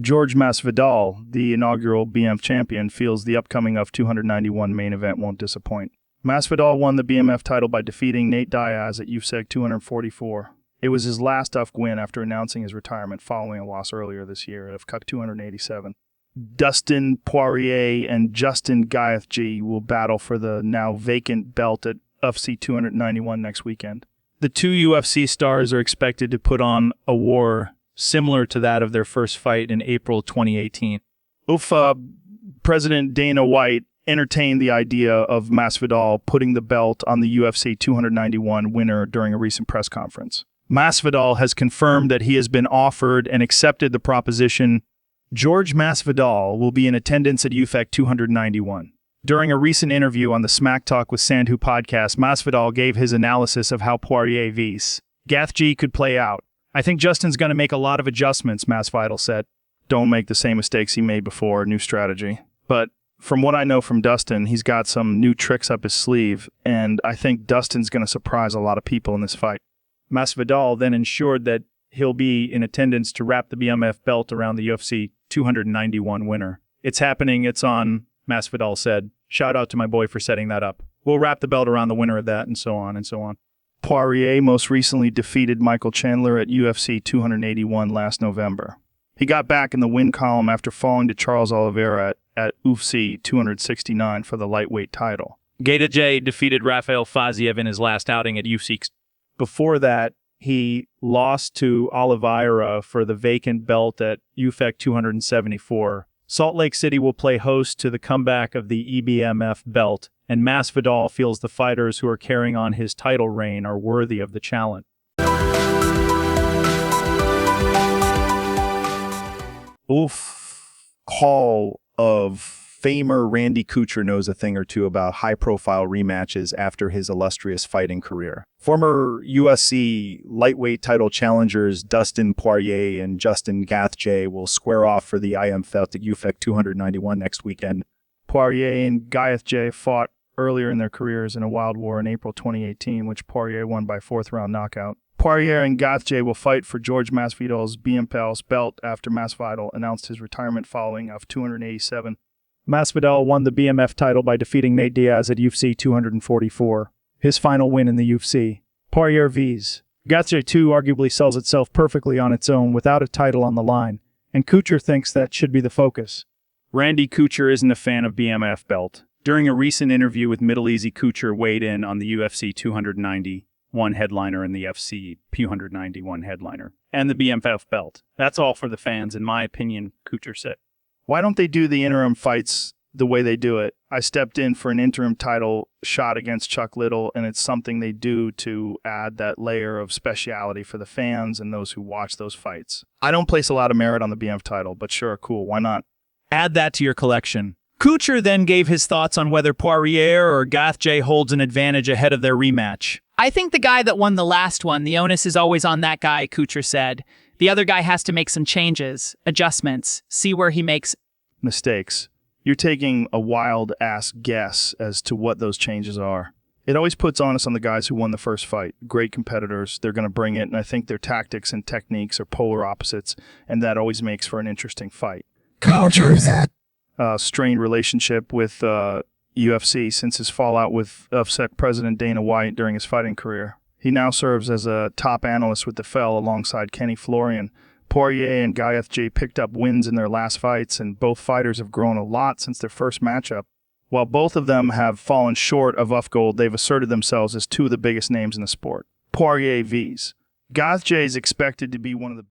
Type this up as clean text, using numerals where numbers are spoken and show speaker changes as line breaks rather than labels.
Jorge Masvidal, the inaugural BMF champion, feels the upcoming UFC 291 main event won't disappoint. Masvidal won the BMF title by defeating Nate Diaz at UFC 244. It was his last UFC win after announcing his retirement following a loss earlier this year at UFC 287. Dustin Poirier and Justin Gaethje will battle for the now vacant belt at UFC 291 next weekend. The two UFC stars are expected to put on a war similar to that of their first fight in April 2018. President Dana White entertained the idea of Masvidal putting the belt on the UFC 291 winner during a recent press conference. Masvidal has confirmed that he has been offered and accepted the proposition. Jorge Masvidal will be in attendance at UFC 291. During a recent interview on the Smack Talk with Sandhu podcast, Masvidal gave his analysis of how Poirier vs. Gaethje could play out. I think Justin's going to make a lot of adjustments, Masvidal said. Don't make the same mistakes he made before, new strategy. But from what I know from Dustin, he's got some new tricks up his sleeve, and I think Dustin's going to surprise a lot of people in this fight. Masvidal then ensured that he'll be in attendance to wrap the BMF belt around the UFC 291 winner. It's happening, it's on, Masvidal said. Shout out to my boy for setting that up. We'll wrap the belt around the winner of that, and so on and so on. Poirier most recently defeated Michael Chandler at UFC 281 last November. He got back in the win column after falling to Charles Oliveira at UFC 269 for the lightweight title. Gaethje defeated Rafael Faziev in his last outing at UFC. Before that, he lost to Oliveira for the vacant belt at UFC 274. Salt Lake City will play host to the comeback of the BMF belt, and Masvidal feels the fighters who are carrying on his title reign are worthy of the challenge.
Hall of Famer Randy Couture knows a thing or two about high-profile rematches after his illustrious fighting career. Former UFC lightweight title challengers Dustin Poirier and Justin Gaethje will square off for the IM belt at UFC 291 next weekend.
Poirier and Gaethje fought earlier in their careers in a wild war in April 2018, which Poirier won by fourth-round knockout. Poirier and Gaethje will fight for Jorge Masvidal's BMF belt after Masvidal announced his retirement following UFC 287. Masvidal won the BMF title by defeating Nate Diaz at UFC 244, his final win in the UFC. Poirier vs. Gaethje 2 arguably sells itself perfectly on its own without a title on the line, and Couture thinks that should be the focus. Randy Couture isn't a fan of BMF belt. During a recent interview with Middle Easy, Couture weighed in on the UFC 291 headliner and the UFC 291 headliner, and the BMF belt. That's all for the fans, in my opinion, Couture said. Why don't they do the interim fights the way they do it? I stepped in for an interim title shot against Chuck Liddell, and it's something they do to add that layer of speciality for the fans and those who watch those fights. I don't place a lot of merit on the BMF title, but sure, cool, why not? Add that to your collection. Couture then gave his thoughts on whether Poirier or Gaethje holds an advantage ahead of their rematch.
I think the guy that won the last one, the onus is always on that guy, Couture said. The other guy has to make some changes, adjustments, see where he makes
mistakes. You're taking a wild-ass guess as to what those changes are. It always puts onus on the guys who won the first fight. Great competitors, they're going to bring it, and I think their tactics and techniques are polar opposites, and that always makes for an interesting fight.
Culture that.
Strained relationship with UFC since his fallout with UFC President Dana White during his fighting career. He now serves as a top analyst with the Fell alongside Kenny Florian. Poirier and Gaethje picked up wins in their last fights, and both fighters have grown a lot since their first matchup. While both of them have fallen short of UFC gold, they've asserted themselves as two of the biggest names in the sport. Poirier vs. Gaethje is expected to be one of the